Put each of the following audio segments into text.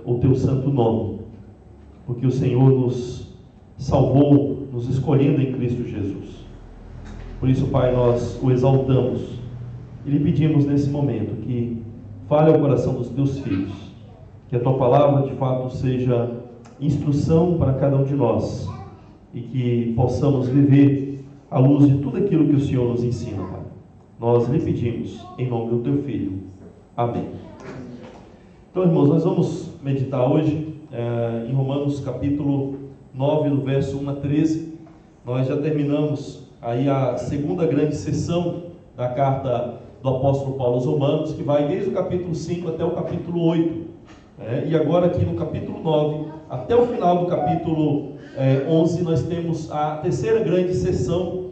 o teu santo nome, porque o Senhor nos salvou, nos escolhendo em Cristo Jesus. Por isso, Pai, nós o exaltamos e lhe pedimos nesse momento que fale ao coração dos teus filhos, que a tua palavra de fato seja instrução para cada um de nós e que possamos viver à luz de tudo aquilo que o Senhor nos ensina, Pai. Nós lhe pedimos em nome do teu Filho. Amém. Então, irmãos, nós vamos meditar hoje em Romanos capítulo 9, do verso 1 a 13. Nós já terminamos aí a segunda grande sessão da carta do apóstolo Paulo aos Romanos, que vai desde o capítulo 5 até o capítulo 8. E agora aqui no capítulo 9, até o final do capítulo 11, nós temos a terceira grande sessão,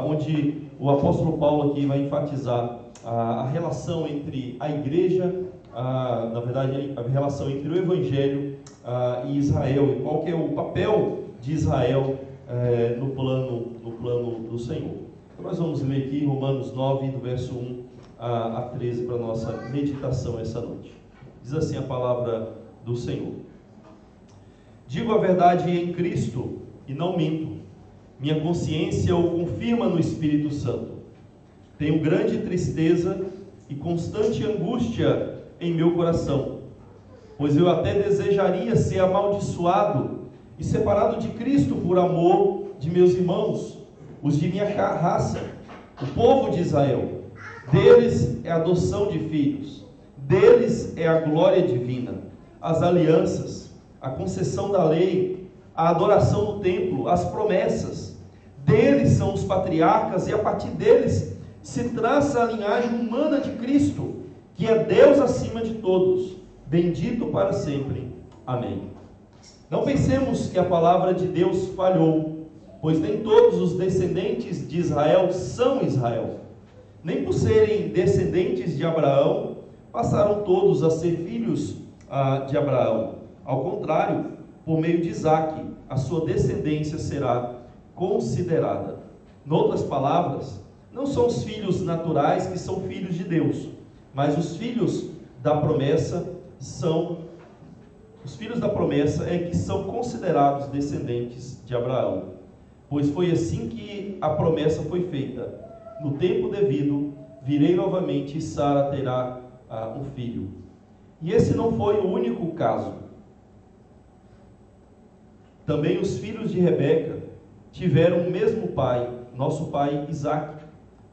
onde o apóstolo Paulo aqui vai enfatizar a relação entre a igreja, na verdade a relação entre o Evangelho e Israel, e qual que é o papel de Israel no plano do Senhor. Então nós vamos ler aqui Romanos 9, do verso 1 a 13, para a nossa meditação essa noite. Diz assim a palavra do Senhor: Digo a verdade em Cristo e não minto, minha consciência o confirma no Espírito Santo. Tenho grande tristeza e constante angústia em meu coração, pois eu até desejaria ser amaldiçoado e separado de Cristo por amor de meus irmãos, os de minha raça, o povo de Israel. Deles é a adoção de filhos, deles é a glória divina, as alianças, a concessão da lei, a adoração no templo, as promessas. Deles são os patriarcas e a partir deles se traça a linhagem humana de Cristo, que é Deus acima de todos, bendito para sempre. Amém. Não pensemos que a palavra de Deus falhou, pois nem todos os descendentes de Israel são Israel. Nem por serem descendentes de Abraão, passaram todos a ser filhos de Abraão. Ao contrário, por meio de Isaque, a sua descendência será considerada. Noutras palavras, não são os filhos naturais que são filhos de Deus, mas os filhos da promessa que são considerados descendentes de Abraão. Pois foi assim que a promessa foi feita: no tempo devido, virei novamente e Sara terá um filho. E esse não foi o único caso. Também os filhos de Rebeca tiveram o mesmo pai, nosso pai Isaque.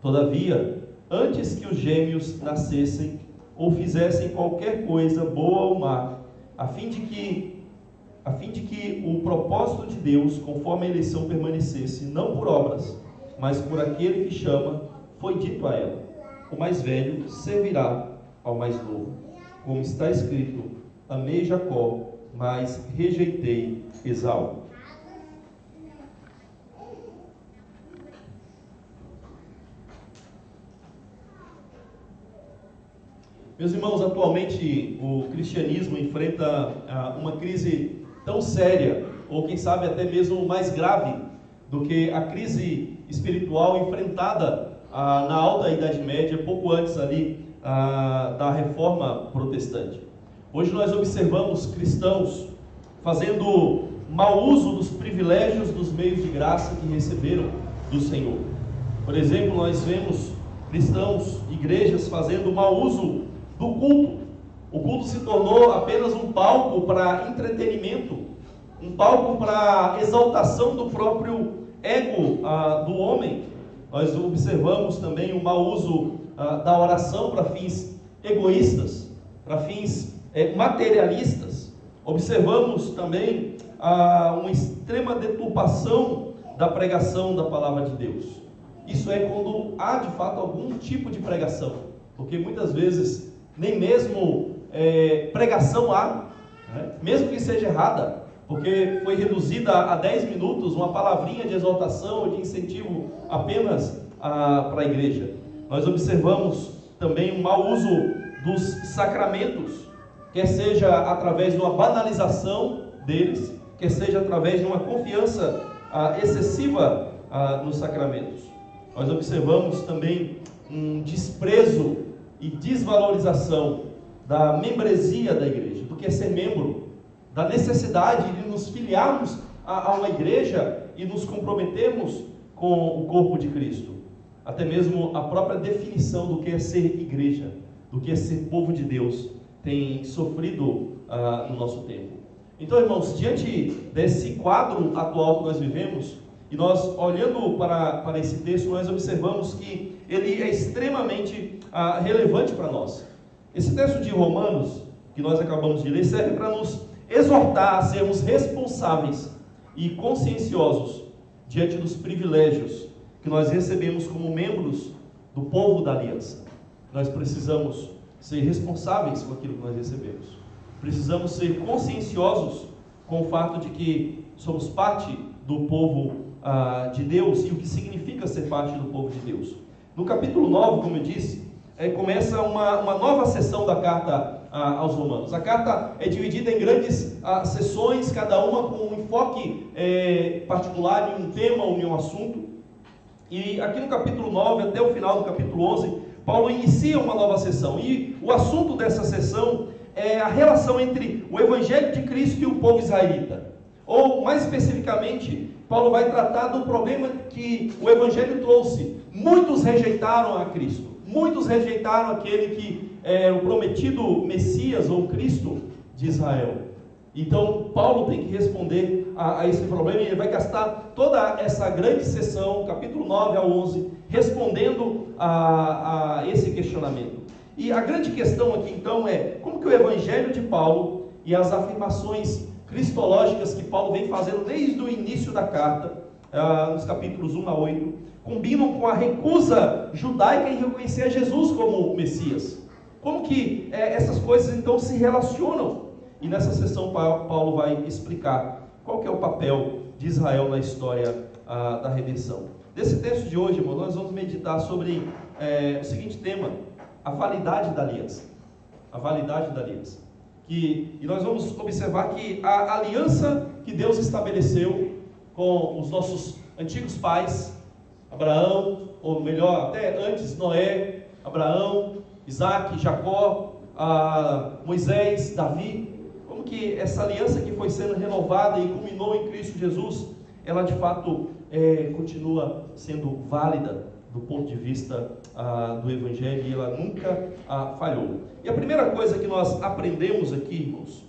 Todavia, antes que os gêmeos nascessem ou fizessem qualquer coisa boa ou má, a fim de que o propósito de Deus, conforme a eleição, permanecesse, não por obras, mas por aquele que chama, foi dito a ela: o mais velho servirá ao mais novo. Como está escrito: amei Jacó, mas rejeitei Esaú. Meus irmãos, atualmente o cristianismo enfrenta uma crise tão séria, ou quem sabe até mesmo mais grave, do que a crise espiritual enfrentada na Alta Idade Média, pouco antes ali da Reforma Protestante. Hoje nós observamos cristãos fazendo mau uso dos privilégios dos meios de graça que receberam do Senhor. Por exemplo, nós vemos cristãos, igrejas fazendo mau uso do culto. O culto se tornou apenas um palco para entretenimento, um palco para exaltação do próprio ego do homem. Nós observamos também o mau uso da oração para fins egoístas, para fins materialistas. Observamos também uma extrema deturpação da pregação da palavra de Deus. Isso é quando há de fato algum tipo de pregação, porque muitas vezes nem mesmo pregação há, né? Mesmo que seja errada, porque foi reduzida a 10 minutos, uma palavrinha de exaltação ou de incentivo apenas para a igreja. Nós observamos também um mau uso dos sacramentos, quer seja através de uma banalização deles, quer seja através de uma confiança excessiva nos sacramentos. Nós observamos também um desprezo e desvalorização da membresia da igreja, do do que é ser membro, da necessidade de nos filiarmos a uma igreja e nos comprometermos com o corpo de Cristo. Até mesmo a própria definição do que é ser igreja, do que é ser povo de Deus, tem sofrido no nosso tempo. Então, irmãos, diante desse quadro atual que nós vivemos, e nós olhando para esse texto, nós observamos que ele é extremamente relevante para nós. Esse texto de Romanos, que nós acabamos de ler, serve para nos exortar a sermos responsáveis e conscienciosos diante dos privilégios que nós recebemos como membros do povo da aliança. Nós precisamos ser responsáveis com aquilo que nós recebemos. Precisamos ser conscienciosos com o fato de que somos parte do povo de Deus e o que significa ser parte do povo de Deus. No capítulo 9, como eu disse, começa uma nova sessão da carta aos Romanos. A carta é dividida em grandes sessões, cada uma com um enfoque particular em um tema ou em um assunto. E aqui no capítulo 9 até o final do capítulo 11, Paulo inicia uma nova sessão. E o assunto dessa sessão é a relação entre o Evangelho de Cristo e o povo israelita. Ou, mais especificamente, Paulo vai tratar do problema que o Evangelho trouxe. Muitos rejeitaram a Cristo. Muitos rejeitaram aquele que é o prometido Messias ou Cristo de Israel. Então, Paulo tem que responder a esse problema, e ele vai gastar toda essa grande sessão, capítulo 9 ao 11, respondendo a esse questionamento. E a grande questão aqui, então, é como que o Evangelho de Paulo e as afirmações cristológicas que Paulo vem fazendo desde o início da carta, nos capítulos 1 a 8, combinam com a recusa judaica em reconhecer a Jesus como Messias. Como que essas coisas, então, se relacionam? E nessa sessão Paulo vai explicar qual que é o papel de Israel na história da redenção. Nesse texto de hoje, irmão, nós vamos meditar sobre o seguinte tema: a validade da aliança. A validade da aliança. E nós vamos observar que a aliança que Deus estabeleceu com os nossos antigos pais, Abraão, ou melhor, até antes, Noé, Abraão, Isaac, Jacó, Moisés, Davi, como que essa aliança que foi sendo renovada e culminou em Cristo Jesus, ela de fato continua sendo válida do ponto de vista do Evangelho, e ela nunca falhou. E a primeira coisa que nós aprendemos aqui, irmãos,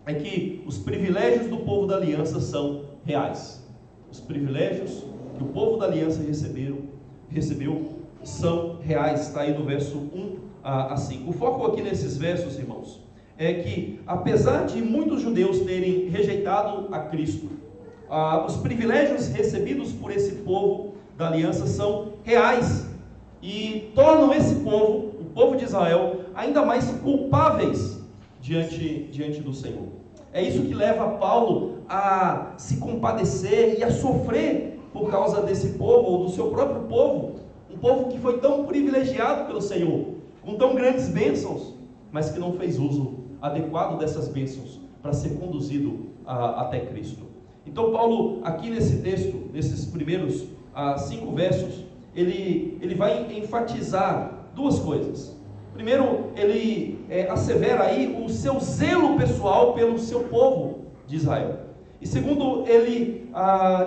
é que os privilégios do povo da aliança são reais. Os privilégios que o povo da aliança recebeu são reais. Está aí no verso 1 a 5. O foco aqui nesses versos, irmãos, é que apesar de muitos judeus terem rejeitado a Cristo, os privilégios recebidos por esse povo da aliança são reais e tornam esse povo, o povo de Israel, ainda mais culpáveis diante do Senhor. É isso que leva Paulo a se compadecer e a sofrer por causa desse povo, ou do seu próprio povo, um povo que foi tão privilegiado pelo Senhor, com tão grandes bênçãos, mas que não fez uso adequado dessas bênçãos para ser conduzido até Cristo. Então Paulo, aqui nesse texto, nesses primeiros 5 versos, ele vai enfatizar duas coisas. Primeiro, ele assevera aí o seu zelo pessoal pelo seu povo de Israel. E segundo, ele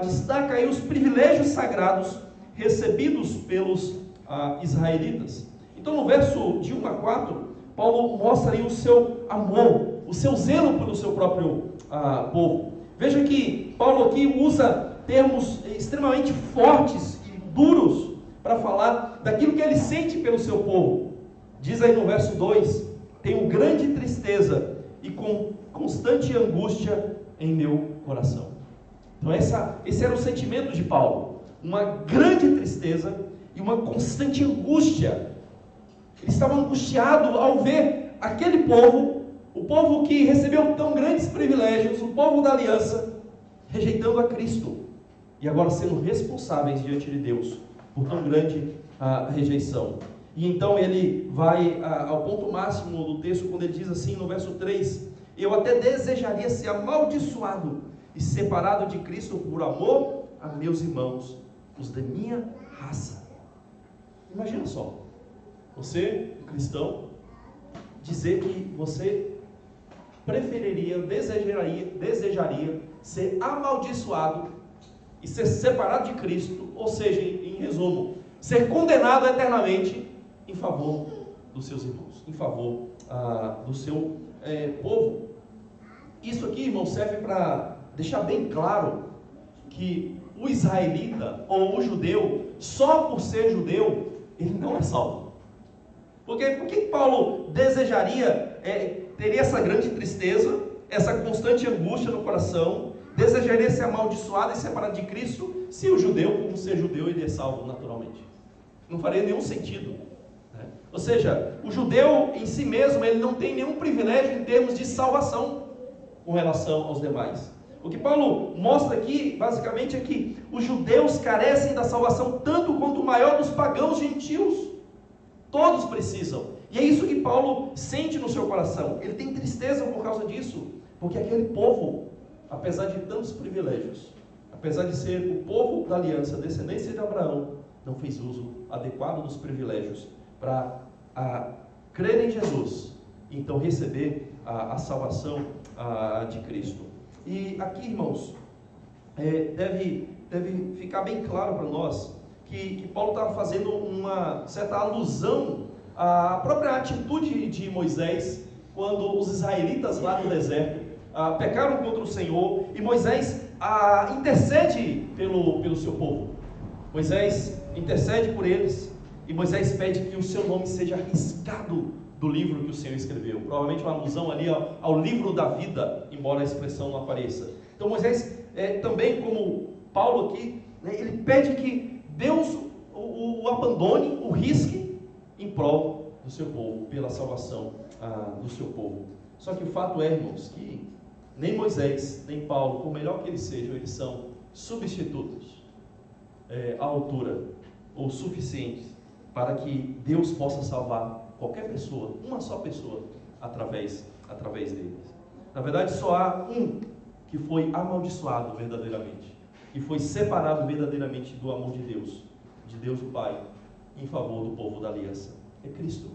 destaca aí os privilégios sagrados recebidos pelos israelitas. Então, no verso de 1 a 4, Paulo mostra aí o seu amor, o seu zelo pelo seu próprio povo. Veja que Paulo aqui usa termos extremamente fortes e duros para falar daquilo que ele sente pelo seu povo. Diz aí no verso 2: tenho grande tristeza e com constante angústia em meu coração. Então esse era o sentimento de Paulo, uma grande tristeza e uma constante angústia. Ele estava angustiado ao ver aquele povo, o povo que recebeu tão grandes privilégios, o povo da aliança, rejeitando a Cristo e agora sendo responsáveis diante de Deus por tão grande rejeição. E então ele vai ao ponto máximo do texto, quando ele diz assim no verso 3: eu até desejaria ser amaldiçoado e separado de Cristo por amor a meus irmãos, os da minha raça. Imagina só, você, cristão, dizer que você preferiria, desejaria ser amaldiçoado e ser separado de Cristo, ou seja, em resumo, ser condenado eternamente em favor dos seus irmãos, em favor do seu povo. Isso aqui, irmão, serve para deixar bem claro que o israelita ou o judeu, só por ser judeu, ele não é salvo. Por que Paulo desejaria, teria essa grande tristeza, essa constante angústia no coração, desejaria ser amaldiçoado e separado de Cristo, se o judeu, por ser judeu, ele é salvo naturalmente? Não faria nenhum sentido, né? Ou seja, o judeu em si mesmo, ele não tem nenhum privilégio em termos de salvação com relação aos demais. O que Paulo mostra aqui, basicamente, é que os judeus carecem da salvação tanto quanto o maior dos pagãos gentios. Todos precisam. E é isso que Paulo sente no seu coração. Ele tem tristeza por causa disso, porque aquele povo, apesar de tantos privilégios, apesar de ser o povo da aliança, descendência de Abraão, não fez uso adequado dos privilégios para crer em Jesus e então receber a salvação de Cristo. E aqui, irmãos, deve ficar bem claro para nós que Paulo estava fazendo uma certa alusão à própria atitude de Moisés, quando os israelitas lá no deserto pecaram contra o Senhor, e Moisés intercede pelo seu povo. Moisés intercede por eles, e Moisés pede que o seu nome seja riscado do livro que o Senhor escreveu. Provavelmente uma alusão ali ao livro da vida, embora a expressão não apareça. Então Moisés, também como Paulo aqui, né, ele pede que Deus o abandone, o risque, em prol do seu povo, pela salvação do seu povo. Só que o fato é, irmãos, que nem Moisés, nem Paulo, por melhor que eles sejam, eles são substitutos à altura, ou suficientes, para que Deus possa salvar qualquer pessoa, uma só pessoa, através deles. Na verdade, só há um que foi amaldiçoado verdadeiramente, que foi separado verdadeiramente do amor de Deus o Pai, em favor do povo da aliança. É Cristo.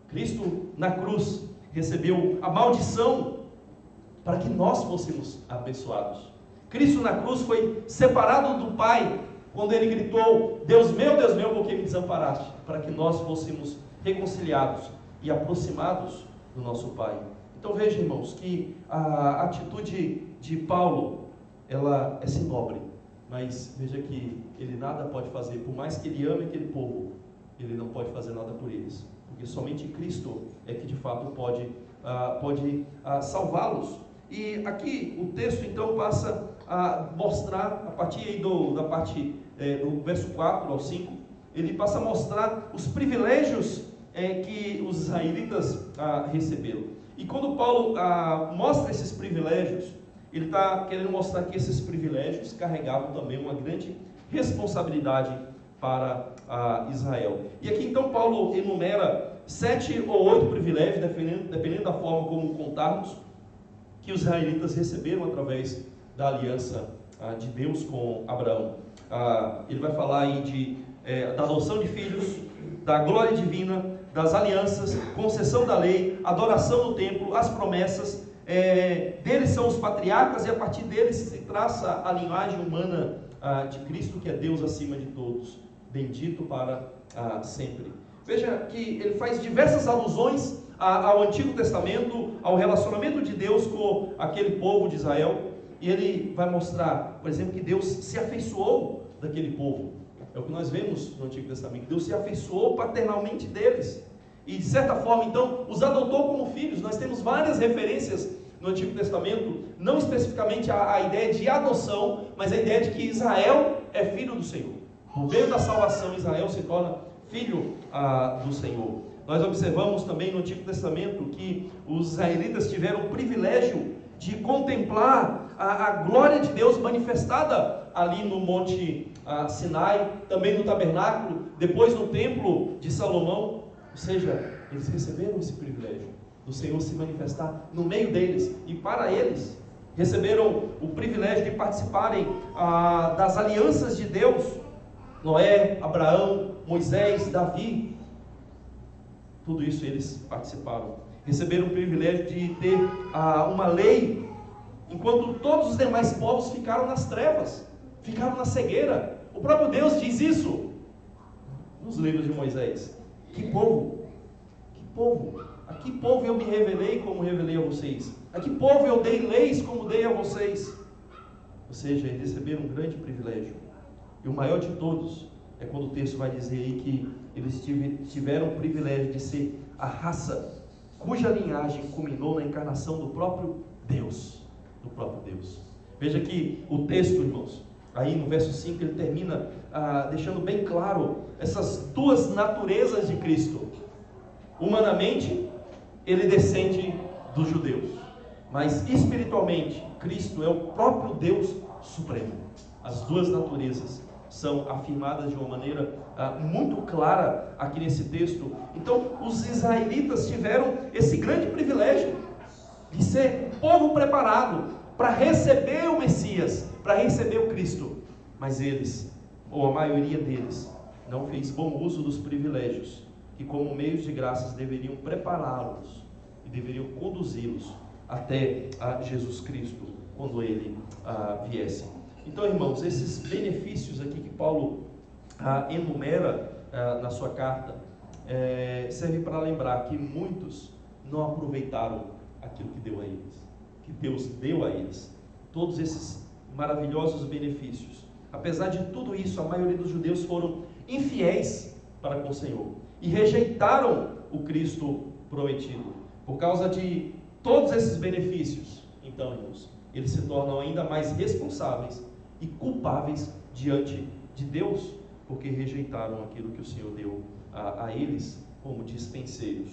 Cristo na cruz recebeu a maldição para que nós fôssemos abençoados. Cristo na cruz foi separado do Pai quando ele gritou: Deus meu, por que me desamparaste? Para que nós fôssemos reconciliados e aproximados do nosso Pai. Então veja, irmãos, que a atitude de Paulo, ela é sim nobre, mas veja que ele nada pode fazer, por mais que ele ame aquele povo, ele não pode fazer nada por eles, porque somente Cristo é que de fato pode salvá-los. E aqui o texto então passa a mostrar, a partir aí do verso 4 ao 5, ele passa a mostrar os privilégios que os israelitas receberam. E quando Paulo mostra esses privilégios, ele está querendo mostrar que esses privilégios carregavam também uma grande responsabilidade para Israel. E aqui então Paulo enumera 7 ou 8 privilégios, dependendo da forma como contarmos, que os israelitas receberam através da aliança de Deus com Abraão. Ele vai falar aí da adoção de filhos, da glória divina, das alianças, concessão da lei, adoração no templo, as promessas. Deles são os patriarcas, e a partir deles se traça a linhagem humana de Cristo, que é Deus acima de todos, bendito para sempre. Veja que ele faz diversas alusões ao Antigo Testamento, ao relacionamento de Deus com aquele povo de Israel, e ele vai mostrar, por exemplo, que Deus se afeiçoou daquele povo. É o que nós vemos no Antigo Testamento. Deus se afeiçoou paternalmente deles, e de certa forma então os adotou como filhos. Nós temos várias referências no Antigo Testamento, não especificamente a ideia de adoção, mas a ideia de que Israel é filho do Senhor. Por meio da salvação, Israel se torna filho do Senhor. Nós observamos também no Antigo Testamento que os israelitas tiveram o privilégio de contemplar a glória de Deus manifestada ali no Monte Sinai, também no tabernáculo, depois no templo de Salomão. Ou seja, eles receberam esse privilégio do Senhor se manifestar no meio deles, e para eles receberam o privilégio de participarem das alianças de Deus. Noé, Abraão, Moisés, Davi, tudo isso eles participaram. receberam o privilégio de ter uma lei, enquanto todos os demais povos ficaram nas trevas, ficaram na cegueira. O próprio Deus diz isso nos livros de Moisés. Que povo, que povo, a que povo eu me revelei como revelei a vocês? A que povo eu dei leis como dei a vocês? Ou seja, eles receberam um grande privilégio. E o maior de todos é quando o texto vai dizer aí que eles tiveram o privilégio de ser a raça cuja linhagem culminou na encarnação do próprio Deus. Do próprio Deus. Veja que o texto, irmãos, aí no verso 5, ele termina deixando bem claro essas duas naturezas de Cristo. Humanamente, ele descende dos judeus, mas espiritualmente, Cristo é o próprio Deus supremo. As duas naturezas são afirmadas de uma maneira muito clara aqui nesse texto. Então, os israelitas tiveram esse grande privilégio de ser um povo preparado para receber o Messias, para receber o Cristo. Mas eles, ou a maioria deles, não fez bom uso dos privilégios que, como meios de graças, deveriam prepará-los e deveriam conduzi-los até a Jesus Cristo, quando ele viesse. Então, irmãos, esses benefícios aqui que Paulo enumera na sua carta, serve para lembrar que muitos não aproveitaram aquilo que deu a eles, que Deus deu a eles, todos esses maravilhosos benefícios. Apesar de tudo isso, a maioria dos judeus foram infiéis para com o Senhor e rejeitaram o Cristo prometido. Por causa de todos esses benefícios, então, irmãos, eles se tornam ainda mais responsáveis e culpáveis diante de Deus, porque rejeitaram aquilo que o Senhor deu a eles como dispenseiros.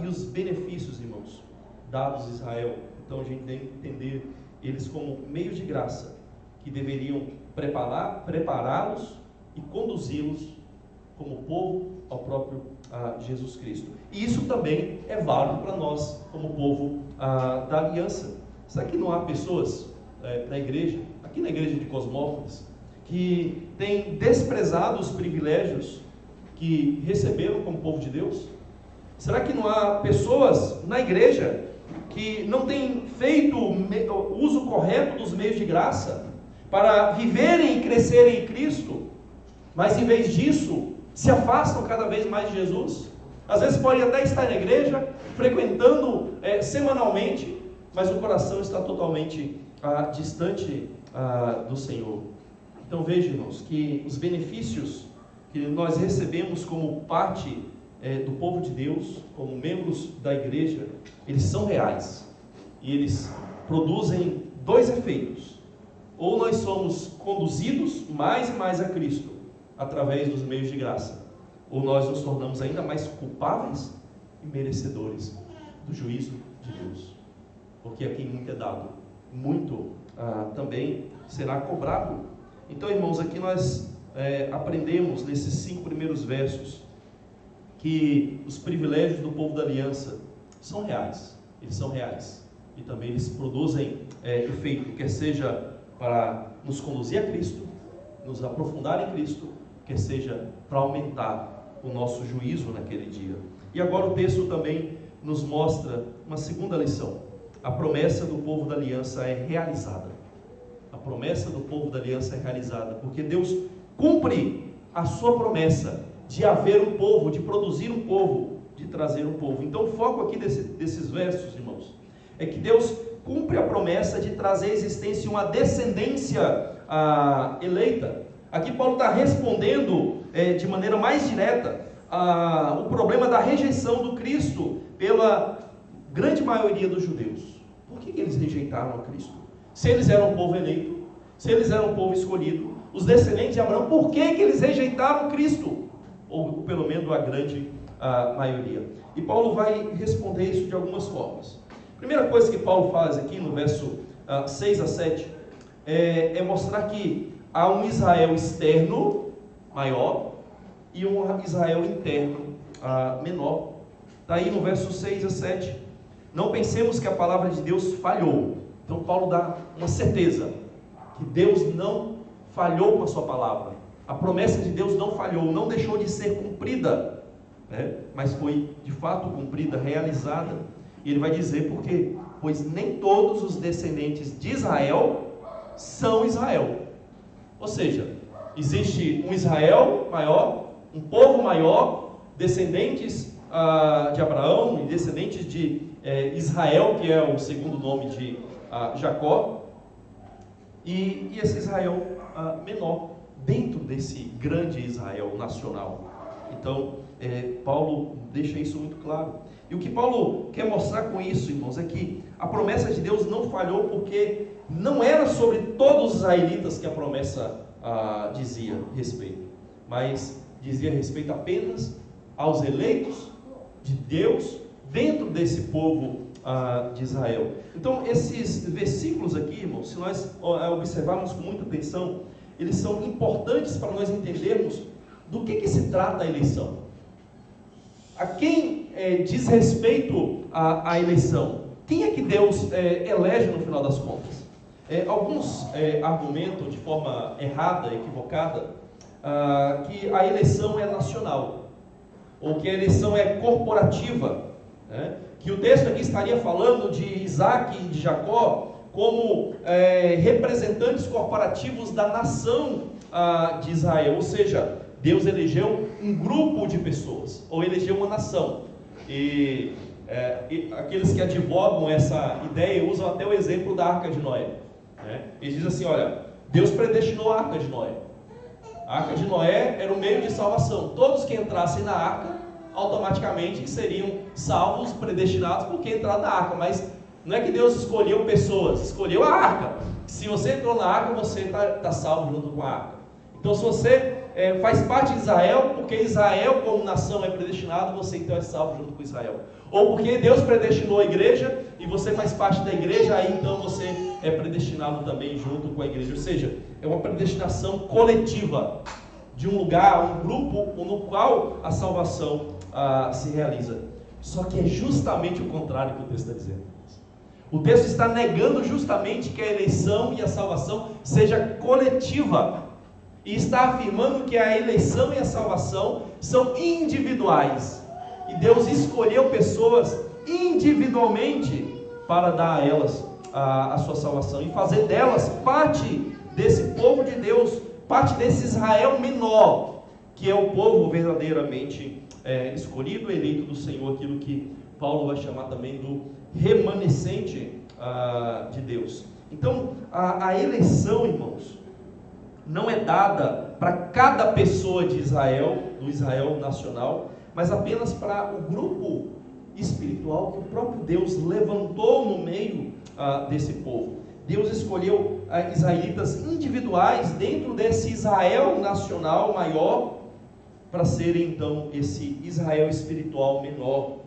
E os benefícios, irmãos, dados a Israel, então a gente deve entender eles como meios de graça, que deveriam prepará-los e conduzi-los como povo ao próprio Jesus Cristo. E isso também é válido para nós, como povo da aliança. Será que não há pessoas na igreja, aqui na igreja de Cosmópolis, que têm desprezado os privilégios que receberam como povo de Deus? Será que não há pessoas na igreja que não têm feito o uso correto dos meios de graça para viverem e crescerem em Cristo, mas em vez disso se afastam cada vez mais de Jesus? Às vezes podem até estar na igreja, frequentando semanalmente, mas o coração está totalmente distante do Senhor. Então veja, irmãos, que os benefícios que nós recebemos como parte do povo de Deus, como membros da igreja, eles são reais e eles produzem dois efeitos: ou nós somos conduzidos mais e mais a Cristo através dos meios de graça, ou nós nos tornamos ainda mais culpáveis e merecedores do juízo de Deus, porque a quem muito é dado, muito também será cobrado. Então, irmãos, aqui nós aprendemos nesses 5 primeiros versos que os privilégios do povo da aliança são reais, eles são reais, e também eles produzem efeito, quer seja para nos conduzir a Cristo, nos aprofundar em Cristo, quer seja para aumentar o nosso juízo naquele dia. E agora o texto também nos mostra uma segunda lição: a promessa do povo da aliança é realizada. A promessa do povo da aliança é realizada, porque Deus cumpre a sua promessa de haver um povo, de produzir um povo, de trazer um povo. Então o foco aqui desses versos, irmãos, é que Deus cumpre a promessa de trazer à existência uma descendência eleita. Aqui Paulo está respondendo de maneira mais direta o problema da rejeição do Cristo pela grande maioria dos judeus. Por que eles rejeitaram a Cristo? Se eles eram um povo eleito, se eles eram um povo escolhido, os descendentes de Abraão, por que eles rejeitaram Cristo? Ou pelo menos a grande maioria. E Paulo vai responder isso de algumas formas. A primeira coisa que Paulo faz aqui no verso 6 a 7 é mostrar que há um Israel externo maior e um Israel interno menor. Está aí no verso 6 a 7. Não pensemos que a palavra de Deus falhou. Então Paulo dá uma certeza que Deus não falhou com a sua palavra. A promessa de Deus não falhou, não deixou de ser cumprida. mas foi de fato cumprida, realizada. E ele vai dizer por quê? Pois nem todos os descendentes de Israel são Israel. Ou seja, existe um Israel maior, um povo maior, descendentes de Abraão e descendentes de Israel, que é o segundo nome de Jacó, e esse Israel menor, dentro desse grande Israel nacional. Então, Paulo deixa isso muito claro. E o que Paulo quer mostrar com isso, irmãos, é que a promessa de Deus não falhou, porque não era sobre todos os israelitas que a promessa dizia respeito, mas dizia respeito apenas aos eleitos de Deus dentro desse povo de Israel. Então, esses versículos aqui, irmãos, se nós observarmos com muita atenção, eles são importantes para nós entendermos do que se trata a eleição. A quem diz respeito à eleição? Quem é que Deus elege no final das contas? Alguns argumentam de forma errada, equivocada, que a eleição é nacional, ou que a eleição é corporativa, né? Que o texto aqui estaria falando de Isaac e de Jacó como representantes corporativos da nação de Israel, ou seja, Deus elegeu um grupo de pessoas, ou elegeu uma nação. E aqueles que advogam essa ideia usam até o exemplo da Arca de Noé, né? Eles dizem assim: olha, Deus predestinou a Arca de Noé. A Arca de Noé era o meio de salvação. Todos que entrassem na Arca, automaticamente seriam salvos, predestinados, porque entraram na Arca. Mas não é que Deus escolheu pessoas, escolheu a Arca. Se você entrou na Arca, você está salvo junto com a Arca. Então, se você faz parte de Israel, porque Israel como nação é predestinado, você então é salvo junto com Israel. Ou porque Deus predestinou a igreja e você faz parte da igreja, aí então você é predestinado também junto com a igreja. Ou seja, é uma predestinação coletiva de um lugar, um grupo no qual a salvação se realiza. Só que é justamente o contrário que o texto está dizendo. O texto está negando justamente que a eleição e a salvação seja coletiva. E está afirmando que a eleição e a salvação são individuais. E Deus escolheu pessoas individualmente para dar a elas a sua salvação e fazer delas parte desse povo de Deus, parte desse Israel menor, que é o povo verdadeiramente escolhido, eleito do Senhor, aquilo que Paulo vai chamar também do remanescente de Deus. Então, a eleição, irmãos, não é dada para cada pessoa de Israel, do Israel nacional, mas apenas para o grupo espiritual que o próprio Deus levantou no meio desse povo. Deus escolheu israelitas individuais dentro desse Israel nacional maior, para serem então esse Israel espiritual menor,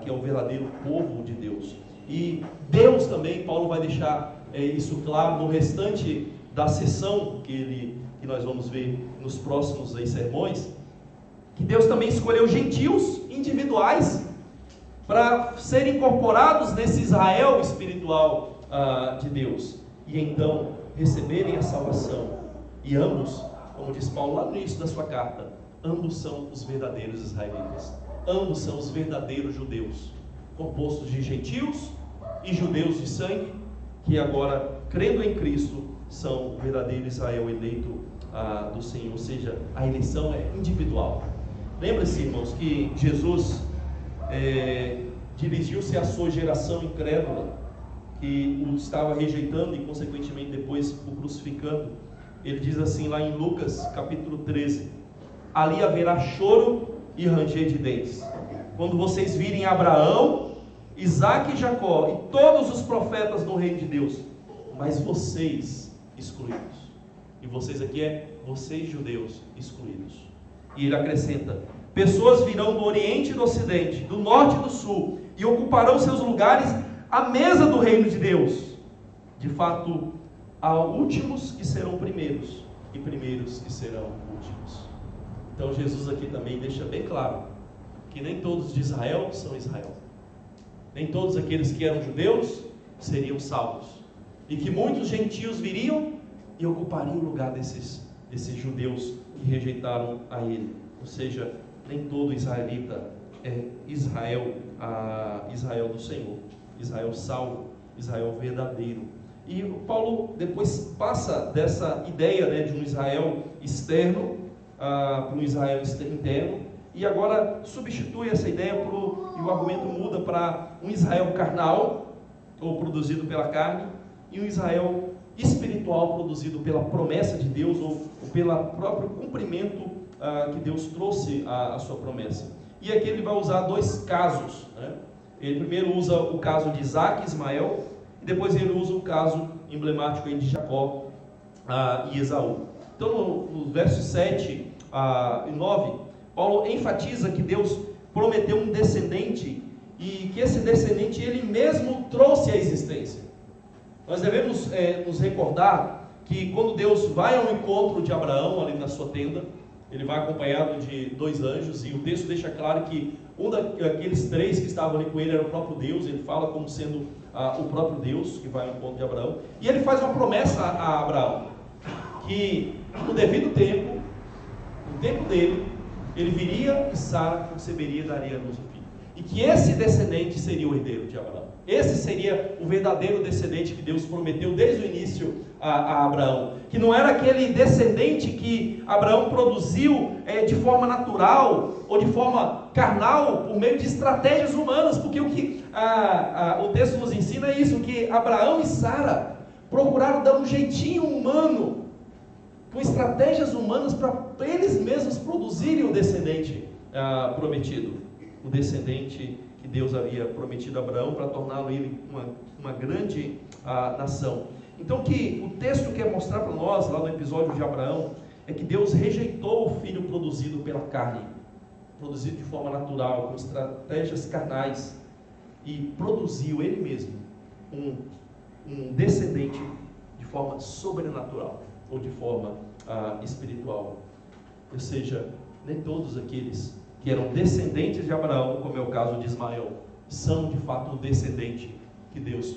que é o verdadeiro povo de Deus. E Deus também, Paulo vai deixar isso claro no restante da sessão que nós vamos ver nos próximos sermões, que Deus também escolheu gentios individuais para serem incorporados nesse Israel espiritual de Deus, e então receberem a salvação. E ambos, como diz Paulo lá no início da sua carta, ambos são os verdadeiros israelitas, ambos são os verdadeiros judeus, compostos de gentios e judeus de sangue, que agora, crendo em Cristo, são o verdadeiro Israel eleito do Senhor. Ou seja, a eleição é individual. Lembre-se, irmãos, que Jesus dirigiu-se à sua geração incrédula, que o estava rejeitando e consequentemente depois o crucificando. Ele diz assim lá em Lucas capítulo 13: ali haverá choro e ranger de dentes, quando vocês virem Abraão, Isaac e Jacó e todos os profetas do reino de Deus, mas vocês excluídos. E vocês aqui vocês judeus excluídos. E ele acrescenta: pessoas virão do Oriente e do Ocidente, do Norte e do Sul, e ocuparão seus lugares à mesa do reino de Deus. De fato, há últimos que serão primeiros, e primeiros que serão últimos. Então Jesus aqui também deixa bem claro que nem todos de Israel são Israel, nem todos aqueles que eram judeus seriam salvos, e que muitos gentios viriam e ocupariam o lugar desses judeus que rejeitaram a ele. Ou seja, nem todo israelita é Israel, Israel do Senhor, Israel salvo, Israel verdadeiro. E Paulo depois passa dessa ideia, né, de um Israel externo para um Israel interno, e agora substitui essa ideia e o argumento muda para um Israel carnal, ou produzido pela carne, e um Israel espiritual produzido pela promessa de Deus, ou pelo próprio cumprimento que Deus trouxe a sua promessa. E aqui ele vai usar dois casos, né? Ele primeiro usa o caso de Isaac e Ismael, e depois ele usa o caso emblemático aí de Jacó e Esaú. Então no versos 7 e 9, Paulo enfatiza que Deus prometeu um descendente, e que esse descendente ele mesmo trouxe à existência. Nós devemos nos recordar que quando Deus vai ao encontro de Abraão ali na sua tenda, ele vai acompanhado de 2 anjos, e o texto deixa claro que um daqueles 3 que estavam ali com ele era o próprio Deus. Ele fala como sendo o próprio Deus que vai ao encontro de Abraão, e ele faz uma promessa a Abraão, que no devido tempo, no tempo dele, ele viria e Sara conceberia e daria a luz ao filho, e que esse descendente seria o herdeiro de Abraão. Esse seria o verdadeiro descendente que Deus prometeu desde o início a Abraão, que não era aquele descendente que Abraão produziu de forma natural ou de forma carnal, por meio de estratégias humanas, porque o que o texto nos ensina é isso, que Abraão e Sara procuraram dar um jeitinho humano, com estratégias humanas, para eles mesmos produzirem o descendente prometido, o descendente que Deus havia prometido a Abraão, para torná-lo ele uma grande nação. Então o que o texto quer mostrar para nós, lá no episódio de Abraão, é que Deus rejeitou o filho produzido pela carne, produzido de forma natural, com estratégias carnais, e produziu ele mesmo um descendente de forma sobrenatural, ou de forma espiritual. Ou seja, nem todos aqueles que eram descendentes de Abraão, como é o caso de Ismael, são de fato o descendente que Deus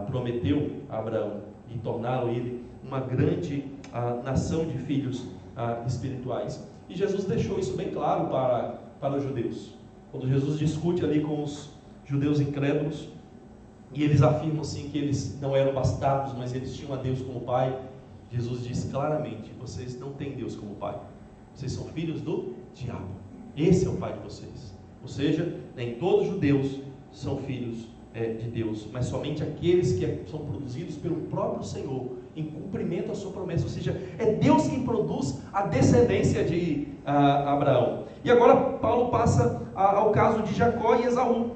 prometeu a Abraão, e tornaram ele uma grande nação de filhos espirituais. E Jesus deixou isso bem claro para os judeus. Quando Jesus discute ali com os judeus incrédulos, e eles afirmam sim que eles não eram bastardos, mas eles tinham a Deus como pai, Jesus diz claramente: vocês não têm Deus como pai, vocês são filhos do diabo, esse é o pai de vocês. Ou seja, nem todos os judeus são filhos de Deus, mas somente aqueles que são produzidos pelo próprio Senhor, em cumprimento à sua promessa. Ou seja, é Deus quem produz a descendência de Abraão. E agora Paulo passa ao caso de Jacó e Esaú.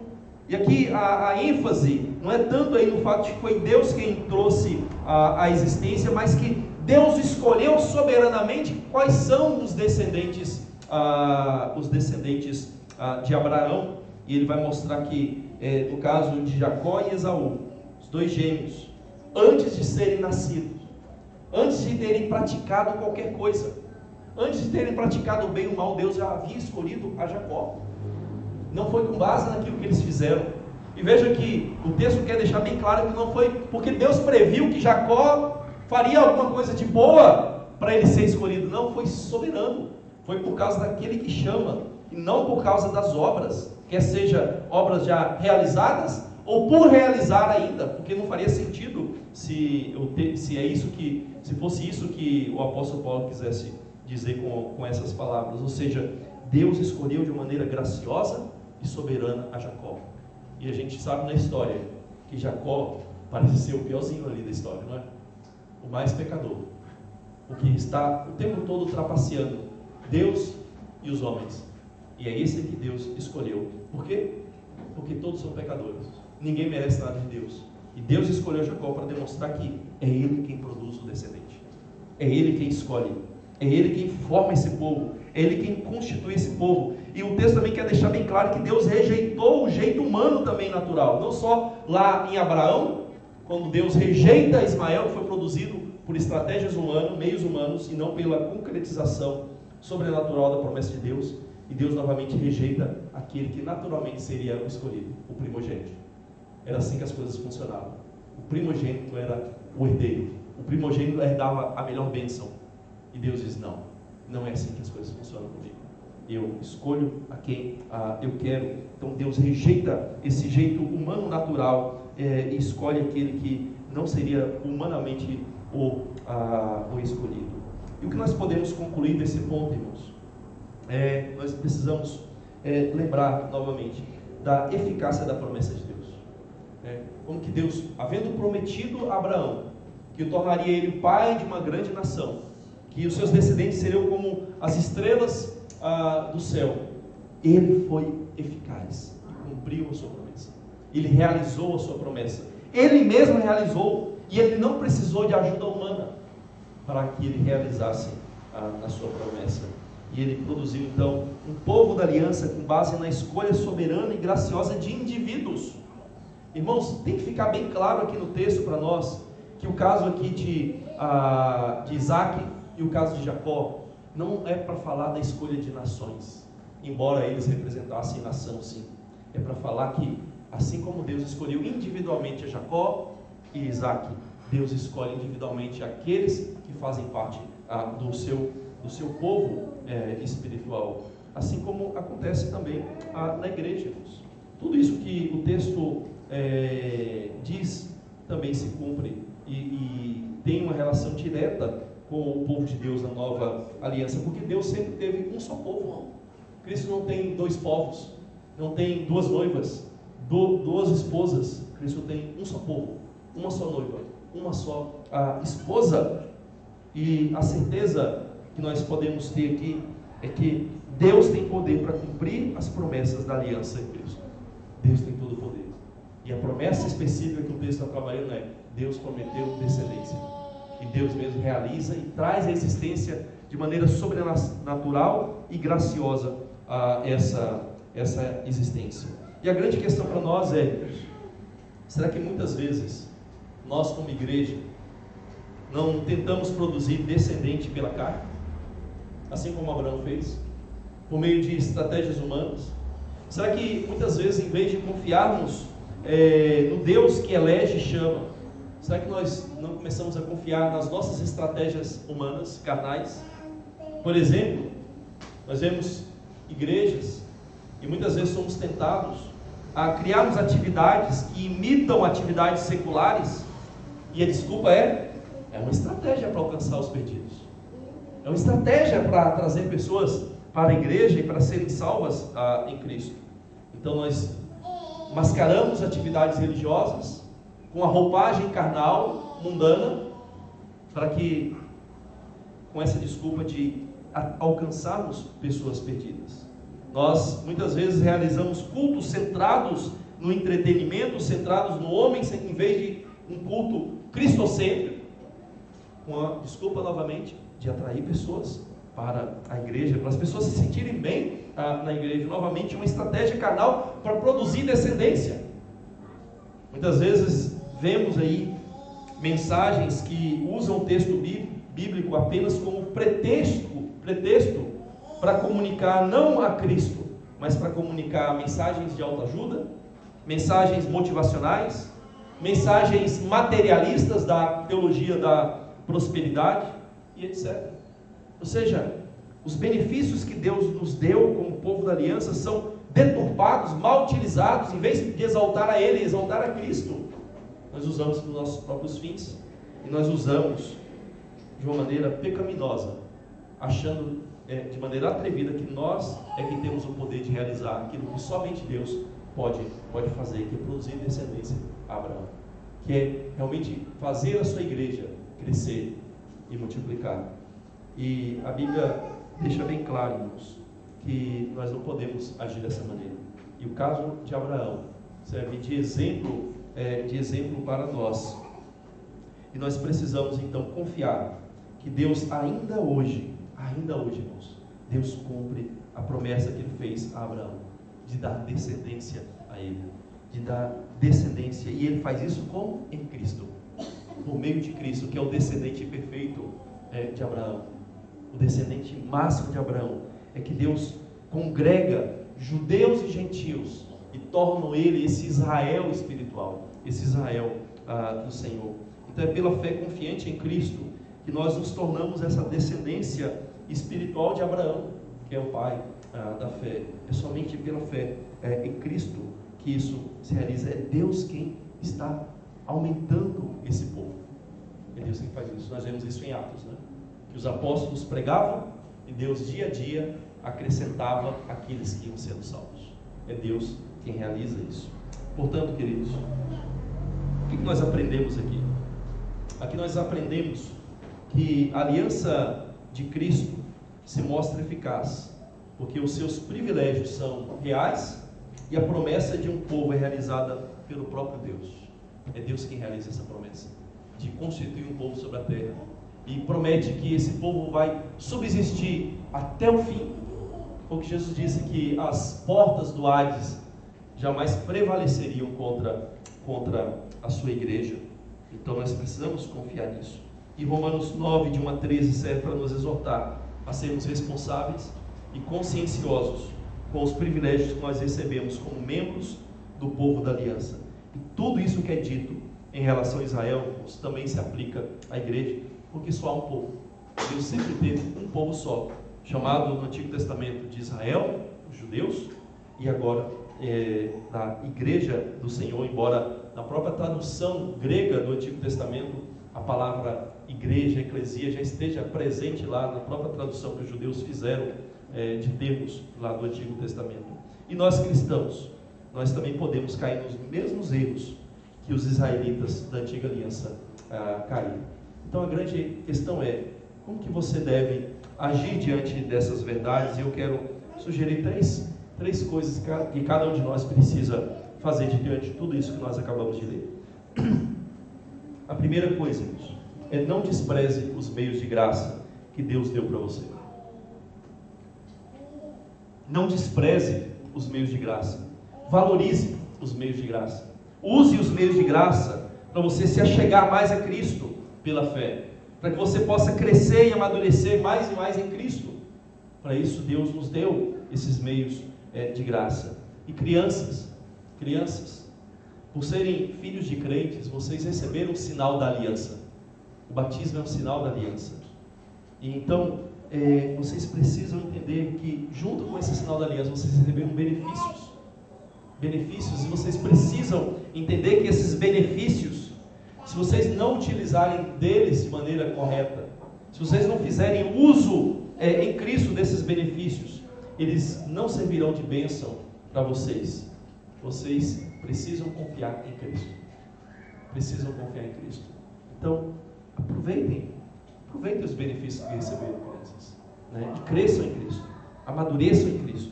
E aqui a ênfase não é tanto aí no fato de que foi Deus quem trouxe a existência, mas que Deus escolheu soberanamente quais são os descendentes de Abraão. E ele vai mostrar que no caso de Jacó e Esaú, os 2 gêmeos, antes de serem nascidos, antes de terem praticado qualquer coisa, antes de terem praticado o bem ou o mal, Deus já havia escolhido a Jacó. Não foi com base naquilo que eles fizeram. E veja que o texto quer deixar bem claro que não foi porque Deus previu que Jacó faria alguma coisa de boa para ele ser escolhido. Não, foi soberano. Foi por causa daquele que chama, e não por causa das obras, quer seja obras já realizadas ou por realizar ainda, porque não faria sentido se fosse isso que o apóstolo Paulo quisesse dizer com essas palavras. Ou seja, Deus escolheu de maneira graciosa e soberana a Jacó. E a gente sabe na história que Jacó parece ser o piorzinho ali da história, não é? O mais pecador, o que está o tempo todo trapaceando Deus e os homens. E é esse que Deus escolheu. Por quê? Porque todos são pecadores, ninguém merece nada de Deus, e Deus escolheu Jacó para demonstrar que é ele quem produz o descendente, é ele quem escolhe, é ele quem forma esse povo, é ele quem constitui esse povo. E o texto também quer deixar bem claro que Deus rejeitou o jeito humano também natural, não só lá em Abraão, quando Deus rejeita Ismael, que foi produzido por estratégias humanas, meios humanos, e não pela concretização sobrenatural da promessa de Deus. E Deus novamente rejeita aquele que naturalmente seria o escolhido, o primogênito. Era assim que as coisas funcionavam. O primogênito era o herdeiro, o primogênito herdava a melhor bênção. E Deus diz: não, não é assim que as coisas funcionam comigo. eu escolho a quem eu quero. Então Deus rejeita esse jeito humano natural e escolhe aquele que não seria humanamente o escolhido. E o que nós podemos concluir desse ponto, irmãos? Nós precisamos lembrar novamente da eficácia da promessa de Deus. Como que Deus, havendo prometido a Abraão que o tornaria ele o pai de uma grande nação, que os seus descendentes seriam como as estrelas do céu, ele foi eficaz e cumpriu a sua promessa. Ele realizou a sua promessa. Ele mesmo realizou, e ele não precisou de ajuda humana para que ele realizasse a sua promessa. E ele produziu então um povo da aliança com base na escolha soberana e graciosa de indivíduos. Irmãos, tem que ficar bem claro aqui no texto para nós que o caso aqui de Isaac e o caso de Jacó não é para falar da escolha de nações, embora eles representassem nação, sim. É para falar que, assim como Deus escolheu individualmente a Jacó e Isaac, Deus escolhe individualmente aqueles que fazem parte do seu povo espiritual, assim como acontece também na igreja, irmãos. Tudo isso que o texto diz também se cumpre e tem uma relação direta com o povo de Deus na nova aliança, porque Deus sempre teve um só povo. Cristo não tem dois povos, não tem duas noivas, duas esposas. Cristo tem um só povo, uma só noiva, uma só esposa. E a certeza que nós podemos ter aqui é que Deus tem poder para cumprir as promessas da aliança em Cristo. Deus tem todo o poder. E a promessa específica que o texto está trabalhando é: Deus prometeu descendência. E Deus mesmo realiza e traz à existência de maneira sobrenatural e graciosa essa existência. E a grande questão para nós é: será que muitas vezes nós como igreja não tentamos produzir descendente pela carne, assim como Abraão fez, por meio de estratégias humanas? Será que muitas vezes, em vez de confiarmos no Deus que elege e chama, será que nós não começamos a confiar nas nossas estratégias humanas, carnais? Por exemplo, nós vemos igrejas e muitas vezes somos tentados a criarmos atividades que imitam atividades seculares, e a desculpa é uma estratégia para alcançar os perdidos, é uma estratégia para trazer pessoas para a igreja e para serem salvas em Cristo. Então nós mascaramos atividades religiosas com a roupagem carnal, mundana, para que, com essa desculpa de alcançarmos pessoas perdidas. Nós muitas vezes realizamos cultos centrados no entretenimento, centrados no homem, em vez de um culto cristocêntrico, com a desculpa novamente de atrair pessoas para a igreja, para as pessoas se sentirem bem na igreja. Novamente uma estratégia carnal para produzir descendência. Muitas vezes vemos aí mensagens que usam o texto bíblico apenas como pretexto para comunicar não a Cristo, mas para comunicar mensagens de autoajuda, mensagens motivacionais, mensagens materialistas da teologia da prosperidade e etc. Ou seja, os benefícios que Deus nos deu como povo da aliança são deturpados, mal utilizados. Em vez de exaltar a Ele, exaltar a Cristo, nós usamos para os nossos próprios fins, e nós usamos de uma maneira pecaminosa, achando de maneira atrevida que nós é que temos o poder de realizar aquilo que somente Deus pode fazer, que é produzir descendência a Abraão, que é realmente fazer a sua igreja crescer e multiplicar. E a Bíblia deixa bem claro, irmãos, que nós não podemos agir dessa maneira. E o caso de Abraão serve de exemplo para nós. E nós precisamos então confiar que Deus ainda hoje, irmãos, Deus cumpre a promessa que Ele fez a Abraão, de dar descendência a ele, de dar descendência. E Ele faz isso como? Em Cristo, por meio de Cristo, que é o descendente perfeito de Abraão, o descendente máximo de Abraão. É que Deus congrega judeus e gentios e tornam ele esse Israel espiritual, esse Israel do Senhor. Então é pela fé confiante em Cristo que nós nos tornamos essa descendência espiritual de Abraão, que é o pai da fé. É somente pela fé em Cristo que isso se realiza. É Deus quem está aumentando esse povo. É Deus quem faz isso. Nós vemos isso em Atos, né? Que os apóstolos pregavam e Deus dia a dia acrescentava aqueles que iam sendo salvos. É Deus quem realiza isso. Portanto, queridos, o que nós aprendemos aqui? Aqui nós aprendemos que a aliança de Cristo se mostra eficaz, porque os seus privilégios são reais e a promessa de um povo é realizada pelo próprio Deus. É Deus quem realiza essa promessa de constituir um povo sobre a terra, e promete que esse povo vai subsistir até o fim, porque Jesus disse que as portas do Hades jamais prevaleceriam contra a sua igreja. Então nós precisamos confiar nisso. E Romanos 9, de 1 a 13, serve para nos exortar a sermos responsáveis e conscienciosos com os privilégios que nós recebemos como membros do povo da aliança. E tudo isso que é dito em relação a Israel também se aplica à igreja, porque só há um povo. Deus sempre teve um povo só, chamado no Antigo Testamento de Israel, os judeus, e agora na igreja do Senhor, embora na própria tradução grega do Antigo Testamento a palavra igreja, eclesia, já esteja presente lá na própria tradução que os judeus fizeram de termos lá do Antigo Testamento. E nós cristãos, nós também podemos cair nos mesmos erros que os israelitas da antiga aliança caíram. Então a grande questão é, como que você deve agir diante dessas verdades? E eu quero sugerir três coisas que cada um de nós precisa fazer diante de tudo isso que nós acabamos de ler. A primeira coisa, irmãos, é não despreze os meios de graça que Deus deu para você. Não despreze os meios de graça. Valorize os meios de graça. Use os meios de graça para você se achegar mais a Cristo pela fé, para que você possa crescer e amadurecer mais e mais em Cristo. Para isso Deus nos deu esses meios de graça. E crianças, por serem filhos de crentes, vocês receberam o sinal da aliança. O batismo é um sinal da aliança. E então, vocês precisam entender que, junto com esse sinal da aliança, vocês receberam benefícios. E vocês precisam entender que esses benefícios, se vocês não utilizarem deles de maneira correta, se vocês não fizerem uso em Cristo desses benefícios, eles não servirão de bênção para vocês. Vocês precisam confiar em Cristo. Então, aproveitem os benefícios que receberam, crianças, né? E cresçam em Cristo, amadureçam em Cristo.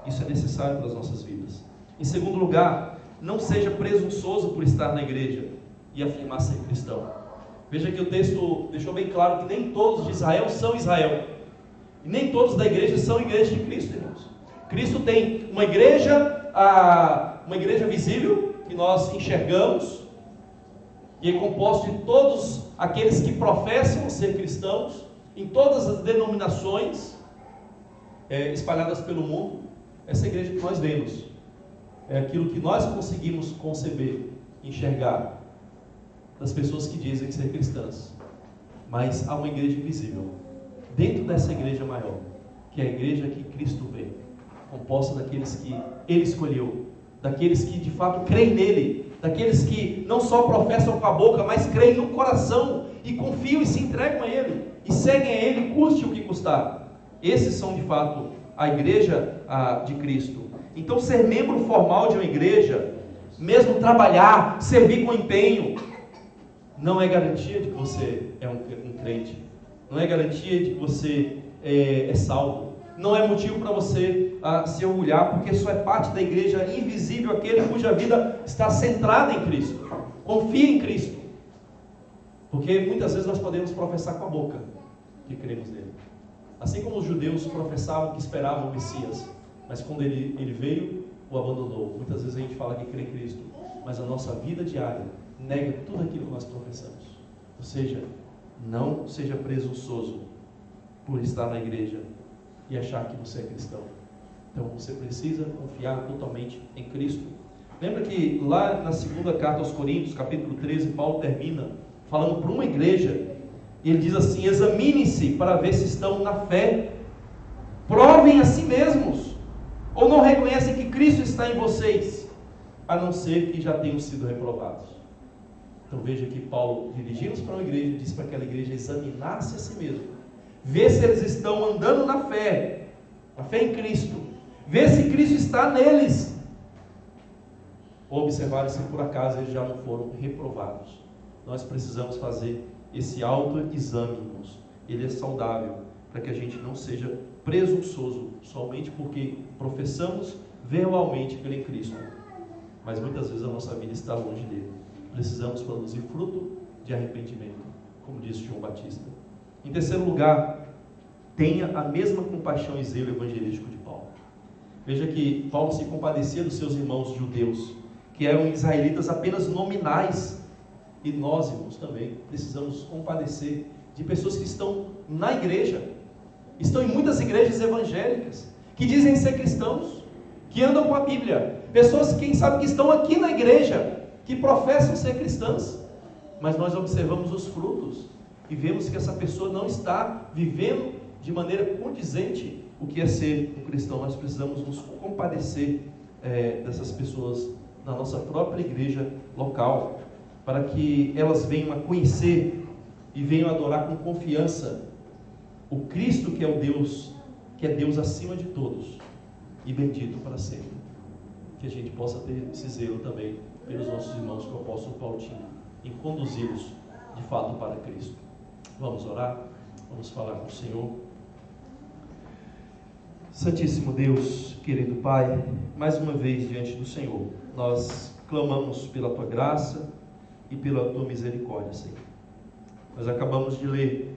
Isso é necessário para as nossas vidas. Em segundo lugar, não seja presunçoso por estar na igreja e afirmar ser cristão. Veja que o texto deixou bem claro que nem todos de Israel são Israel, e nem todos da igreja são igreja de Cristo, irmãos. Cristo tem uma igreja visível, que nós enxergamos, e é composto de todos aqueles que professam ser cristãos, em todas as denominações espalhadas pelo mundo. Essa igreja que nós vemos é aquilo que nós conseguimos conceber, enxergar, das pessoas que dizem ser cristãs. Mas há uma igreja invisível dentro dessa igreja maior, que é a igreja que Cristo vê, composta daqueles que Ele escolheu, daqueles que de fato creem nele, daqueles que não só professam com a boca, mas creem no coração e confiam e se entregam a Ele e seguem a Ele, custe o que custar. Esses são de fato a igreja de Cristo. Então, ser membro formal de uma igreja, mesmo trabalhar, servir com empenho, não é garantia de que você é um crente, não é garantia de que você é salvo, não é motivo para você se orgulhar, porque só é parte da igreja invisível aquele cuja vida está centrada em Cristo. Confie em Cristo, porque muitas vezes nós podemos professar com a boca que cremos nele, assim como os judeus professavam que esperavam o Messias, mas quando ele veio, o abandonou. Muitas vezes a gente fala que crê em Cristo, mas a nossa vida diária nega tudo aquilo que nós professamos. Ou seja, não seja presunçoso por estar na igreja e achar que você é cristão. Então você precisa confiar totalmente em Cristo. Lembra que lá na segunda carta aos Coríntios, capítulo 13, Paulo termina falando para uma igreja, e ele diz assim: examine-se para ver se estão na fé. Provem a si mesmos, ou não reconhecem que Cristo está em vocês, a não ser que já tenham sido reprovados. Então veja que Paulo, dirigindo-se para uma igreja, disse para aquela igreja examinar-se a si mesmo, ver se eles estão andando na fé em Cristo, ver se Cristo está neles, ou observar se por acaso eles já não foram reprovados. Nós precisamos fazer esse autoexame, irmãos. Ele é saudável, para que a gente não seja presunçoso somente porque professamos verbalmente crer em Cristo, mas muitas vezes a nossa vida está longe dele. Precisamos produzir fruto de arrependimento, como disse João Batista. Em terceiro lugar, tenha a mesma compaixão e zelo evangelístico de Paulo. Veja que Paulo se compadecia dos seus irmãos judeus, que eram israelitas apenas nominais, e nós, irmãos, também precisamos compadecer de pessoas que estão na igreja, estão em muitas igrejas evangélicas, que dizem ser cristãos, que andam com a Bíblia, pessoas, quem sabe, que estão aqui na igreja, que professam ser cristãs, mas nós observamos os frutos e vemos que essa pessoa não está vivendo de maneira condizente o que é ser um cristão. Nós precisamos nos compadecer dessas pessoas na nossa própria igreja local, para que elas venham a conhecer e venham a adorar com confiança o Cristo que é Deus acima de todos e bendito para sempre. Que a gente possa ter esse zelo também pelos nossos irmãos que o apóstolo Paulo tinha, em conduzi-los de fato para Cristo. Vamos orar, vamos falar com o Senhor. Santíssimo Deus, querido Pai, mais uma vez diante do Senhor, nós clamamos pela Tua graça e pela Tua misericórdia, Senhor. Nós acabamos de ler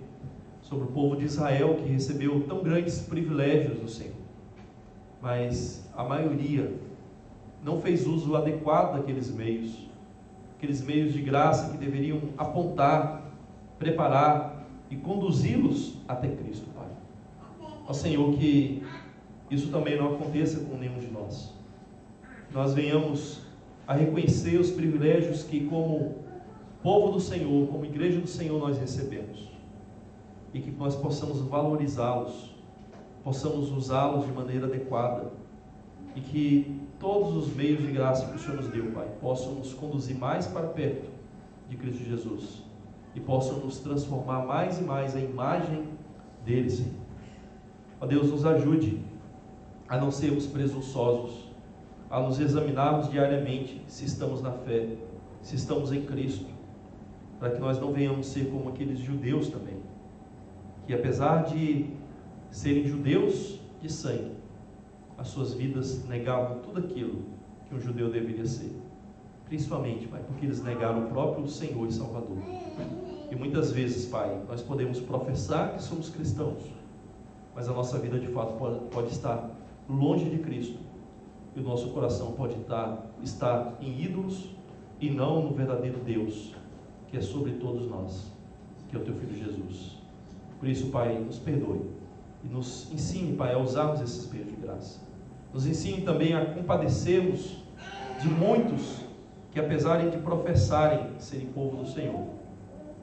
sobre o povo de Israel, que recebeu tão grandes privilégios do Senhor, mas a maioria não fez uso adequado daqueles meios de graça que deveriam apontar, preparar e conduzi-los até Cristo, Pai. Ó Senhor, que isso também não aconteça com nenhum de nós. Nós venhamos a reconhecer os privilégios que, como povo do Senhor, como igreja do Senhor, nós recebemos, e que nós possamos valorizá-los, possamos usá-los de maneira adequada, e que todos os meios de graça que o Senhor nos deu, Pai, possam nos conduzir mais para perto de Cristo Jesus, e possam nos transformar mais e mais a imagem dele, Senhor. Ó Deus, nos ajude a não sermos presunçosos, a nos examinarmos diariamente se estamos na fé, se estamos em Cristo, para que nós não venhamos ser como aqueles judeus também, que apesar de serem judeus de sangue, as suas vidas negavam tudo aquilo que um judeu deveria ser, principalmente, Pai, porque eles negaram o próprio Senhor e Salvador. E muitas vezes, Pai, nós podemos professar que somos cristãos, mas a nossa vida de fato pode estar longe de Cristo, e o nosso coração pode estar em ídolos e não no verdadeiro Deus, que é sobre todos nós, que é o Teu Filho Jesus. Por isso, Pai, nos perdoe e nos ensine, Pai, a usarmos esses meios de graça. Nos ensine também a compadecermos de muitos que, apesar de professarem serem povo do Senhor,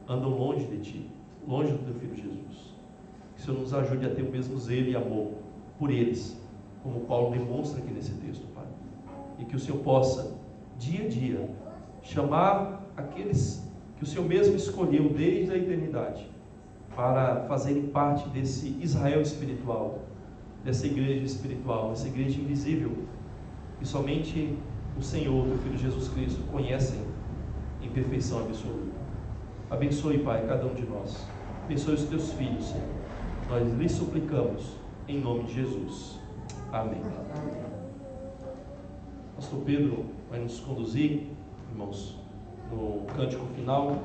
andam longe de Ti, longe do Teu Filho Jesus. Que o Senhor nos ajude a ter o mesmo zelo e amor por eles, como Paulo demonstra aqui nesse texto, Pai. E que o Senhor possa, dia a dia, chamar aqueles que o Senhor mesmo escolheu desde a eternidade para fazerem parte desse Israel espiritual, dessa igreja espiritual, dessa igreja invisível, que somente o Senhor, Teu Filho Jesus Cristo, conhecem em perfeição absoluta. Abençoe, Pai, cada um de nós. Abençoe os Teus filhos, Senhor. Nós lhes suplicamos, em nome de Jesus. Amém. Pastor Pedro vai nos conduzir, irmãos, no cântico final.